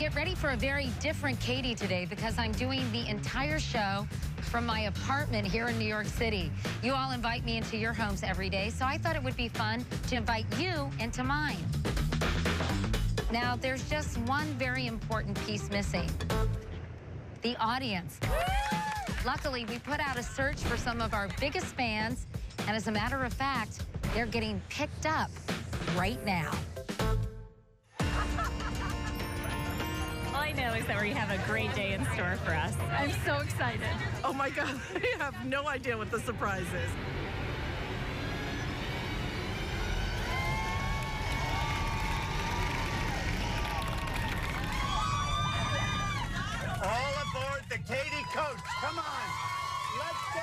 get ready for a very different Katie today because I'm doing the entire show from my apartment here in New York City. You all invite me into your homes every day, so I thought it would be fun to invite you into mine. Now, there's just one very important piece missing. The audience. Luckily, we put out a search for some of our biggest fans, and as a matter of fact, they're getting picked up right now. All I know is that we have a great day in store for us. I'm so excited. Oh my God, I have no idea what the surprise is. All aboard the Katie coach. Come on, let's go.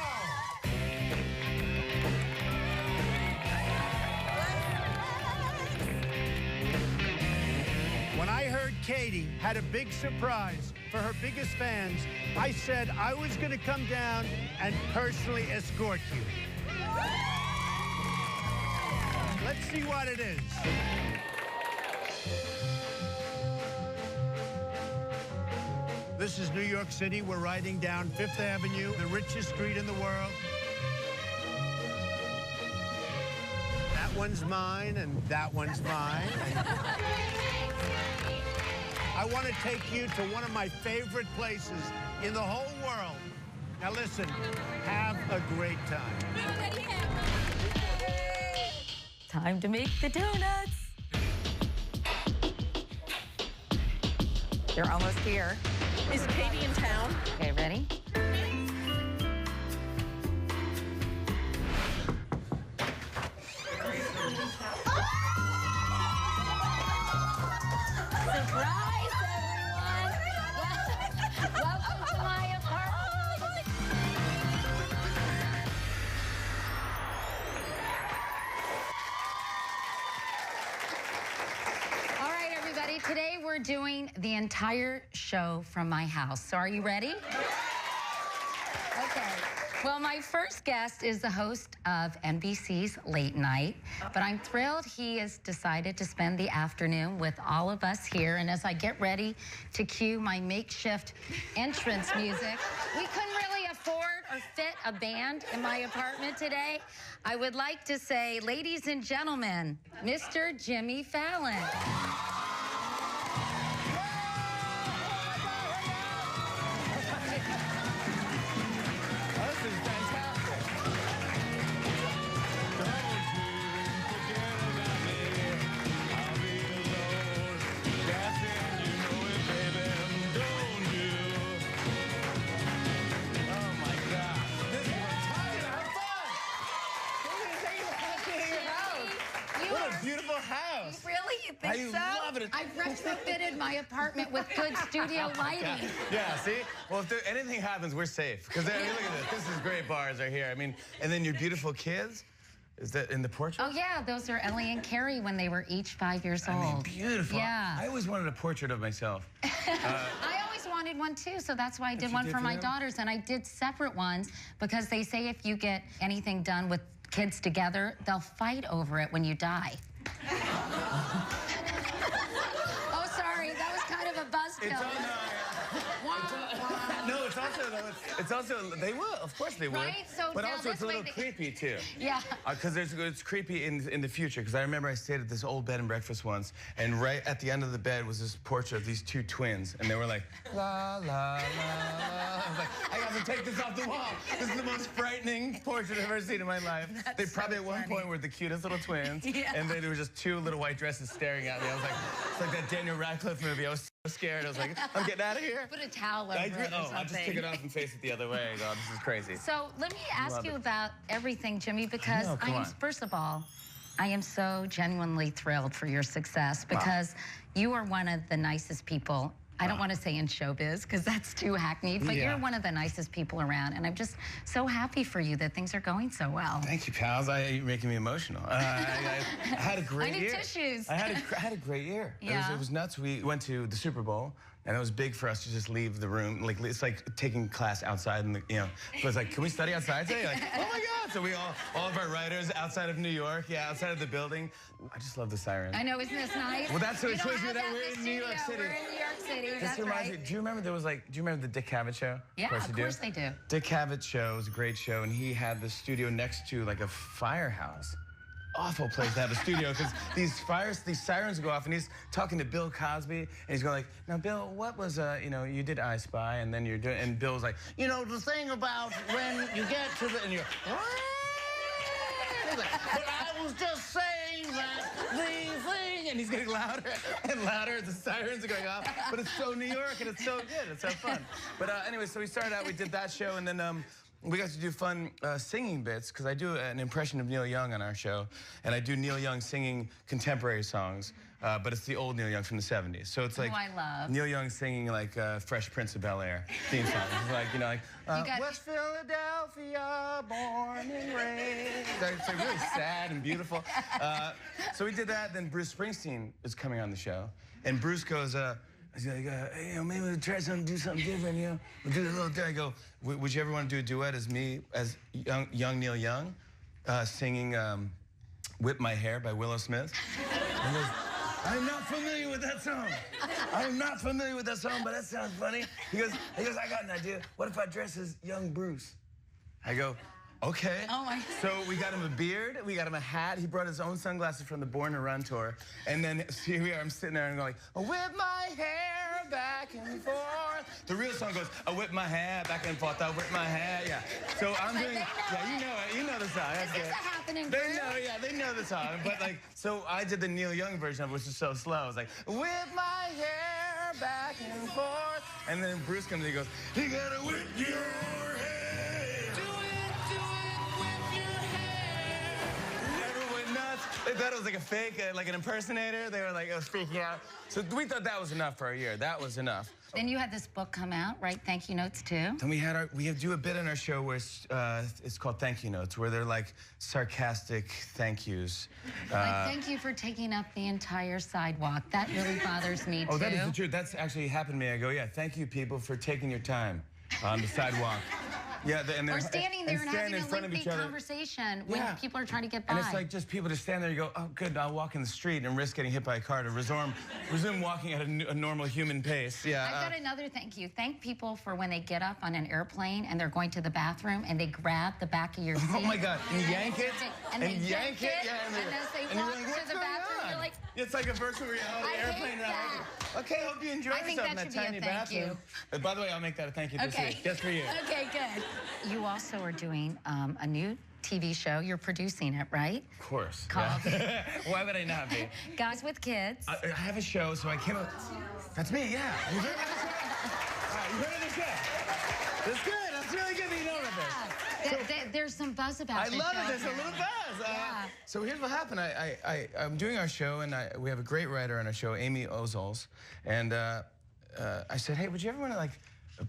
When I heard Katie had a big surprise for her biggest fans, I said I was going to come down and personally escort you. Let's see what it is. This is New York City. We're riding down Fifth Avenue, the richest street in the world. That one's mine, and that one's mine. I want to take you to one of my favorite places in the whole world. Now listen, have a great time. Time to make the donuts. They're almost here. Is Katie in town? Okay, ready? Surprise, everyone! Welcome to my apartment. All right, everybody. Today we're doing the entire show from my house. So are you ready? Okay. Well, my first guest is the host of NBC's Late Night, but I'm thrilled he has decided to spend the afternoon with all of us here. And as I get ready to cue my makeshift entrance music, we couldn't really afford or fit a band in my apartment today. I would like to say, ladies and gentlemen, Mr. Jimmy Fallon. Beautiful house. Really? You think so? I love it. I've retrofitted my apartment with good studio lighting. Yeah, see? Well, if anything happens, we're safe. Because look at this. This is great bars right here. I mean, and then your beautiful kids. Is that in the portrait? Oh, yeah. Those are Ellie and Carrie when they were each 5 years old. I mean, beautiful. Yeah. I always wanted a portrait of myself. I always wanted one, too, so that's why I did one for my daughters. And I did separate ones because they say if you get anything done with kids together, they'll fight over it when you die. Oh, sorry. That was kind of a buzzkill. No, it's also, they will, of course they would. Right? So but now also it's a little way creepy, too. Yeah. Because it's creepy in the future, because I remember I stayed at this old bed and breakfast once, and right at the end of the bed was this portrait of these two twins, and they were like, la, la, la, la. I was like, I have to take this off the wall. This is the most frightening portrait I've ever seen in my life. They probably at one point were the cutest little twins, and then there were just two little white dresses staring at me. I was like, it's like that Daniel Radcliffe movie. I was so scared. I was like, I'm getting out of here. Put a towel over it or something. I'll just take it off and face it the other way. God, this is crazy. So let me ask you about everything, Jimmy, because first of all, I am so genuinely thrilled for your success because you are one of the nicest people. I don't want to say in showbiz because that's too hackneyed, but you're one of the nicest people around, and I'm just so happy for you that things are going so well. Thank you, pals. You're making me emotional. I had a great year. I need tissues. I had a great year. Yeah. It was nuts. We went to the Super Bowl. And it was big for us to just leave the room. Like, it's like taking class outside, and so it's like, can we study outside today? Like, oh my God! So we all of our writers outside of New York, outside of the building. I just love the siren. I know, isn't this nice? Well, that's what it shows you that we're in New York City. We're in New York City. This That's reminds me. right. Do you remember do you remember the Dick Cavett show? Yeah, of course they do. Dick Cavett show was a great show, and he had the studio next to like a firehouse. Awful place to have a studio, because these sirens go off, and he's talking to Bill Cosby, and he's going like, now Bill, what was you did I Spy, and then you're doing, and Bill's like, the thing about when you get to the, and you're like, but I was just saying that the thing, and he's getting louder and louder, the sirens are going off, but it's so New York, and it's so good, it's so fun. But anyway, so we started out, we did that show, and then we got to do fun singing bits, because I do an impression of Neil Young on our show, and I do Neil Young singing contemporary songs, but it's the old Neil Young from the 70s. So it's like I love. Neil Young singing like Fresh Prince of Bel-Air theme song. It's like, West Philadelphia, born and raised. It's like really sad and beautiful. So we did that, then Bruce Springsteen is coming on the show, and Bruce goes, he's like, hey, maybe we'll try do something different, We'll do a little thing. I go, would you ever want to do a duet as me, as young Neil Young, singing Whip My Hair by Willow Smith? And he goes, I'm not familiar with that song. I'm not familiar with that song, but that sounds funny. He goes, I got an idea. What if I dress as young Bruce? I go, okay. Oh my. So we got him a beard, we got him a hat. He brought his own sunglasses from the Born to Run tour. And then here we are, I'm sitting there and going, I whip my hair back and forth. The real song goes, I whip my hair back and forth, I whip my hair, So I'm doing, you know the song. That's It's a happening They know the song. But like, so I did the Neil Young version of it, which is so slow. I was like, whip my hair back and forth. And then Bruce comes and he goes, you gotta whip your hair. They thought it was like a fake, like an impersonator. They were like, freaking out. So we thought that was enough for a year. That was enough. Then you had this book come out, right? Thank you notes too. Then we do a bit in our show where it's called Thank You Notes, where they're like sarcastic thank yous. Like, thank you for taking up the entire sidewalk. That really bothers me too. Oh, that is the truth. That's actually happened to me. I go, thank you people for taking your time on the sidewalk. Or standing there and having a lengthy conversation when people are trying to get by. And it's like just people just stand there and you go, oh, good, I'll walk in the street and risk getting hit by a car to resume walking at a normal human pace. I've got another thank you. Thank people for when they get up on an airplane and they're going to the bathroom and they grab the back of your seat. Oh, my God. And yank it. And they yank it. And as they walk to the bathroom, you're like... It's like a virtual reality airplane ride. Okay, hope you enjoy yourself in that tiny bathroom. By the way, I'll make that a thank you this week, just for you. Okay, good. You also are doing a new TV show. You're producing it, right? Of course. Called... Why would I not be? Guys with Kids. I have a show, so I came up... That's me, yeah. You heard of the show? You heard of the show? That's good. That's really good that you know about this. There's some buzz about it. I love it. There's a little buzz. So here's what happened. I'm doing our show, and we have a great writer on our show, Amy Ozols. And I said, hey, would you ever want to, like,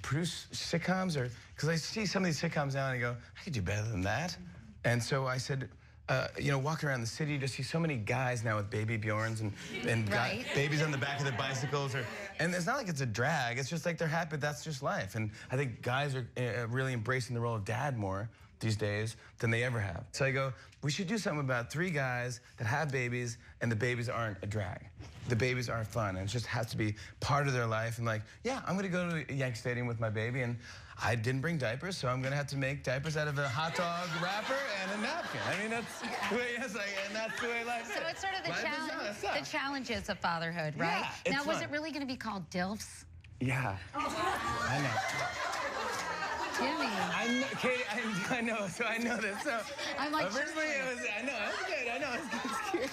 produce sitcoms? Or because I see some of these sitcoms now, and I go, I could do better than that. And so I said, walking around the city, you just see so many guys now with baby Bjorns and right. Babies on the back of their bicycles. And it's not like it's a drag. It's just like they're happy. That's just life. And I think guys are really embracing the role of dad more these days than they ever have. So I go, we should do something about 3 guys that have babies and the babies aren't a drag. The babies are fun and it just has to be part of their life. And like, yeah, I'm gonna go to Yankee Stadium with my baby and I didn't bring diapers, so I'm gonna have to make diapers out of a hot dog wrapper and a napkin. I mean, that's the way and that's the way life is. So it's sort of the challenges of fatherhood, right? Yeah, now, was it really gonna be called DILFs? Yeah, I know. Jimmy. Katie, I know, so I know this. So I'm like, originally it was, I know, that's good, I know, it's good.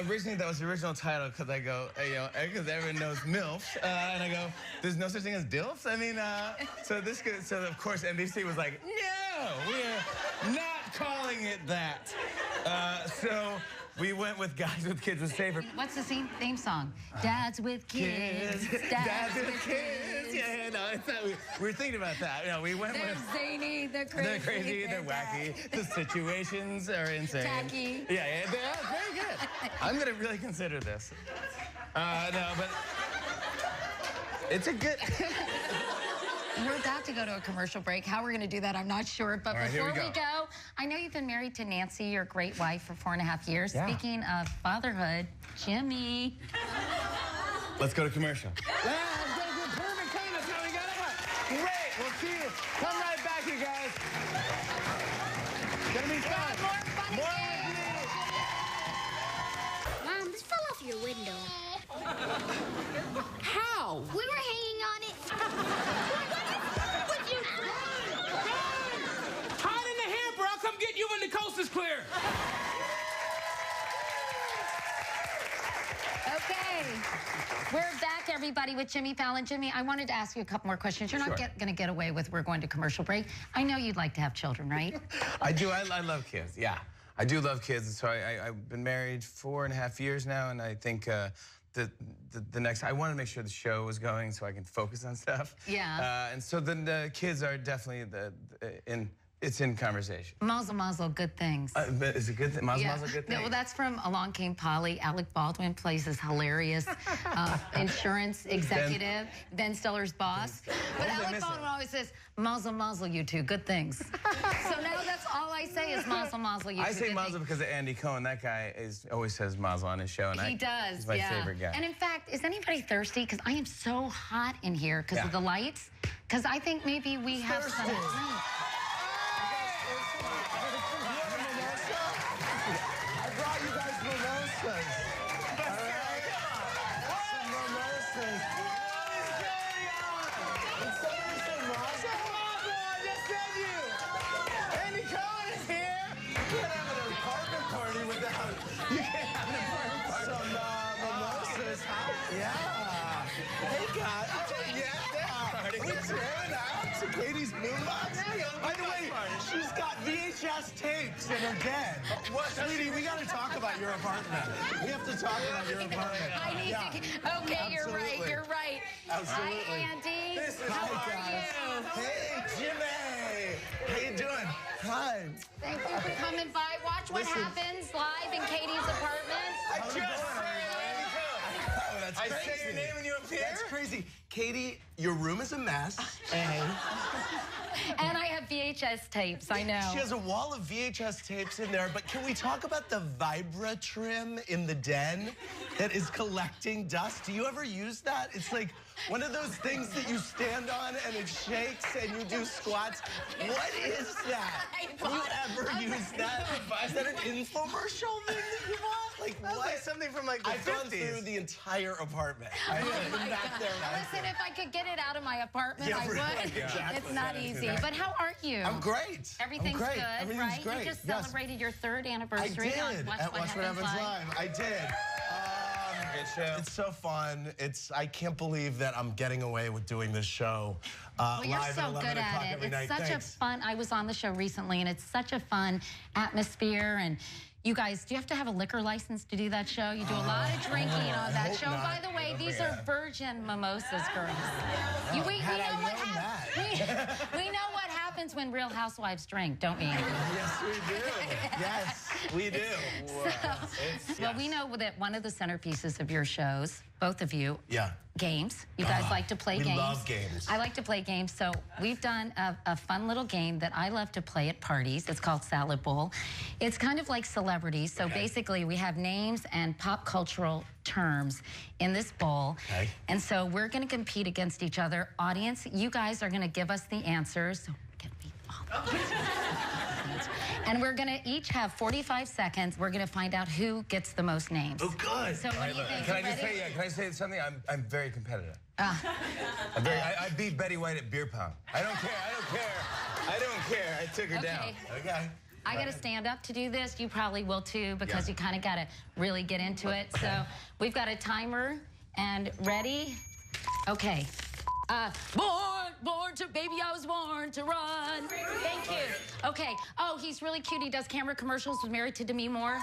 Originally, that was the original title because I go, because everyone knows MILFs, and I go, there's no such thing as DILFs? I mean, so of course NBC was like, no, we're not calling it that. So we went with Guys with Kids was safer. What's the theme song? Dads with Kids. Dads with Kids. Yeah, no, it's not, we were thinking about that. We went with... They're zany, they're crazy. They're crazy, they're wacky. The situations are insane. Tacky. Yeah, they are very good. I'm going to really consider this. No, but It's a good... We're about to go to a commercial break. How we're going to do that, I'm not sure. But right, before we go, I know you've been married to Nancy, your great wife, for 4.5 years. Yeah. Speaking of fatherhood, Jimmy. Let's go to commercial. Yeah, let's go to Permit Cohen. That's how we got it. Great. We'll see you. Come right back, you guys. It's gonna be fun. More fun games. Mom, this fell off your window. How? We were hanging on it. Would you? Hide in the hamper. I'll come get you when the coast is clear. Okay. We're back, everybody, with Jimmy Fallon. Jimmy, I wanted to ask you a couple more questions. You're not going to get away with we're going to commercial break. I know you'd like to have children, right? I do. I love kids. Yeah, I do love kids. So I've been married 4.5 years now, and I think the next, I want to make sure the show is going so I can focus on stuff. Yeah. And so then the kids are definitely it's in conversation. Mazel, mazel, good things. But is it good? Mazel, mazel, good thing. No, well, that's from Along Came Polly. Alec Baldwin plays this hilarious insurance executive, Ben Stiller's boss. But Alec Baldwin always says, mazel, mazel, you two, good things. So now that's all I say is mazel, mazel, you two. I say mazel because of Andy Cohen. That guy always says mazel on his show. And he does, he's my favorite guy. And in fact, is anybody thirsty? Because I am so hot in here because of the lights. Because I think maybe we have some drink. I brought you guys mimosas. All right? Some mimosas. What is going on? Did somebody say mazel? Mazel, I just said you. Andy Cohen is here. You can't have an apartment party without... You can't have an apartment party. Some mimosas. Yeah. Hey, guys. We tearing out to Katie's boombox. By the way, she's got VHS tapes in her den. What, sweetie? We got to talk about your apartment. We have to talk about your apartment. I need to. Okay, you're right. You're right. Absolutely. Hi, Andy. How are you? Hey, Jimmy. How you doing? Hi. Thank you for coming by. Watch what happens live in Katie's apartment. I just that's crazy. I say your name and you appear? That's crazy. Katie, your room is a mess. And I have VHS tapes, I know. She has a wall of VHS tapes in there, but can we talk about the Vibra trim in the den that is collecting dust? Do you ever use that? It's like one of those things that you stand on and it shakes and you do squats. What is that? Have you ever used that? Is that an infomercial thing that you bought? Like what? Like something from like the I've 50s. gone through the entire apartment. I've been back there. Listen, if I could get it out of my apartment, Yeah, I would. right, exactly. It's not easy. But how are you? I'm great. Everything's I'm great. good, Everything's right? great. You just Yes. celebrated your 3rd I anniversary did on at Watch What Happens Live. I did. Good show. It's so fun. I can't believe that I'm getting away with doing this show Well, you're live so at 11 good o'clock at it. every It's night. such Thanks. a fun. I was on the show recently, and it's such a fun atmosphere. And you guys, do you have to have a liquor license to do that show? You do a lot of drinking on that hope show. not. By the way, these are virgin mimosas, girls. We Had I know what known happens. We know what happens when Real Housewives drink, don't we? Yes, we do. Yes, we do. Well, we know that one of the centerpieces of your shows, both of you, Yeah. games. You guys like to play we games. love games. I like to play games. So we've done a fun little game that I love to play at parties. It's called Salad Bowl. It's kind of like celebrities. So basically we have names and pop cultural terms in this bowl. Okay. And so we're going to compete against each other. Audience, you guys are going to give us the answers. So get me all the answers. And we're going to each have 45 seconds. We're going to find out who gets the most names. Oh, good. So what do you think? Can I You just ready? say, can I say something? I'm very competitive. I beat Betty White at beer pong. I don't care. I don't care. I took her down. Okay. I got to stand up to do this. You probably will too, because you kind of got to really get into it. So we've got a timer and ready. Okay. Born to, baby, I was born to run. Thank you. Okay. Oh, he's really cute. He does camera commercials. Was married to Demi Moore.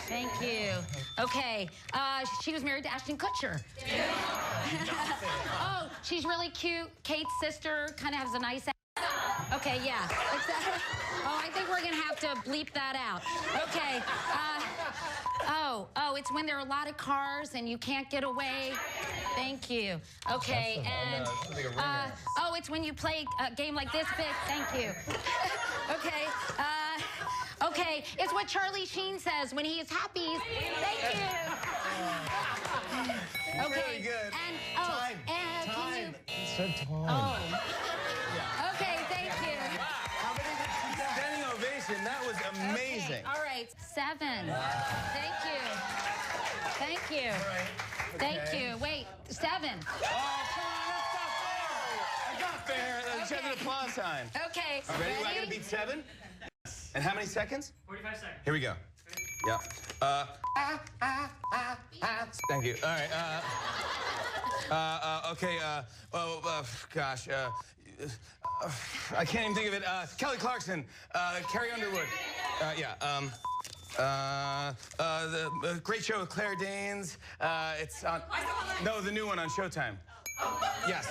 Thank you. Okay. She was married to Ashton Kutcher. Oh, she's really cute. Kate's sister kind of has a nice ass. Okay, yeah. Oh, I think we're going to have to bleep that out. Okay. Oh, it's when there are a lot of cars and you can't get away. Thank you. Okay, and oh, it's when you play a game like this big. Thank you. Okay. Okay, it's what Charlie Sheen says when he is happy. Thank you. Okay. Really good. And Time. and Time. can you? Said time. Oh. Okay, thank you. How many did she get? Standing ovation. That was amazing. Okay, all right, 7. Thank you. Thank you. Thank you. Wait, 7. Oh, come on, that's not fair. That's not fair. She has an applause sign. Okay. Ready? I gotta beat 7? And how many seconds? 45 seconds. Here we go. Yeah. Thank you. All right. Okay. Gosh. I can't even think of it. Kelly Clarkson. Carrie Underwood. Yeah. The great show with Claire Danes. It's on. No, the new one on Showtime. Yes.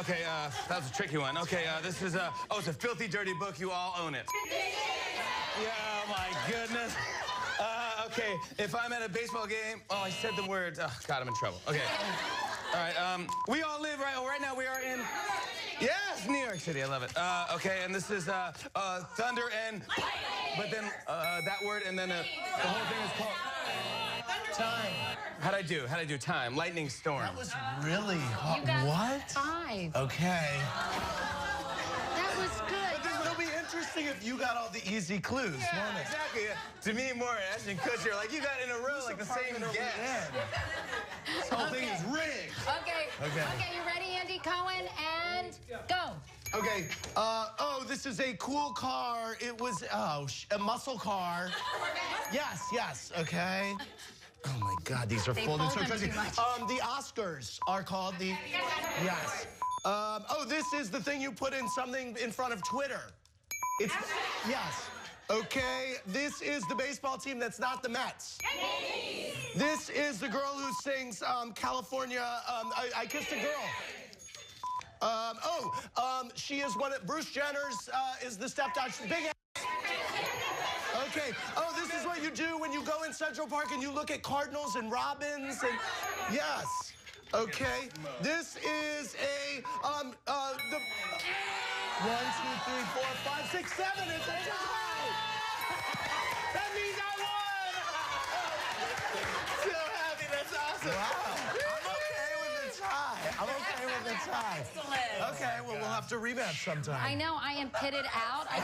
Okay, that was a tricky one. Okay, this is oh, it's a filthy, dirty book. You all own it. Yeah, oh my goodness. Okay, if I'm at a baseball game, oh, I said the words. Oh, God, I'm in trouble. Okay. All right, we all live right now. We are in, yes, New York City. I love it. Okay, and this is thunder and, but then that word, and then the whole thing is called Time. How'd I do? Time, lightning storm. That was really hard. You got What? 5. Okay. That was good. But it'll be interesting if you got all the easy clues, won't it? Exactly. To me, more Ashton Kutcher, like you got in a row, like the same guess. This whole thing is rigged. Okay. Okay. Okay, you ready, Andy Cohen? And go. Okay. Oh, this is a cool car. It was, a muscle car. Yes. Okay. Oh my God, these are They folded fold so them crazy. too much. The Oscars are called the. Yes. Oh, this is the thing you put in something in front of Twitter. It's. Yes. Okay. This is the baseball team that's not the Mets. This is the girl who sings California. I Kissed a Girl. She is one of Bruce Jenner's is the stepdaughter. Big ass. Okay. Oh, this is what you do when you go in Central Park and you look at cardinals and robins and yes. Okay. This is a the 1, 2, 3, 4, 5, 6, 7. It's a tie. That means I won. So happy. That's awesome. Wow. I'm okay with the tie. Okay, well, we'll have to rematch sometime. I know, I am pitted out. I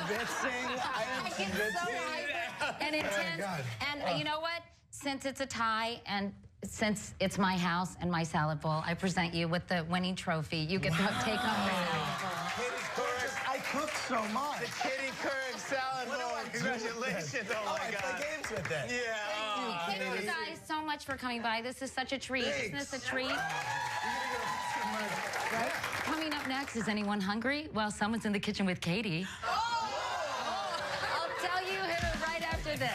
get so hyper and intense. God. And you know what? Since it's a tie and since it's my house and my salad bowl, I present you with the winning trophy. You get to take home the salad bowl. Katie Couric. I cooked so much. The Katie Couric salad bowl. Congratulations. Oh my I God. play games with it. Yeah. Thank you guys so much for coming by. This is such a treat. Isn't this a treat? Right? Coming up next, is anyone hungry? Well, someone's in the kitchen with Katie. I'll tell you right after this.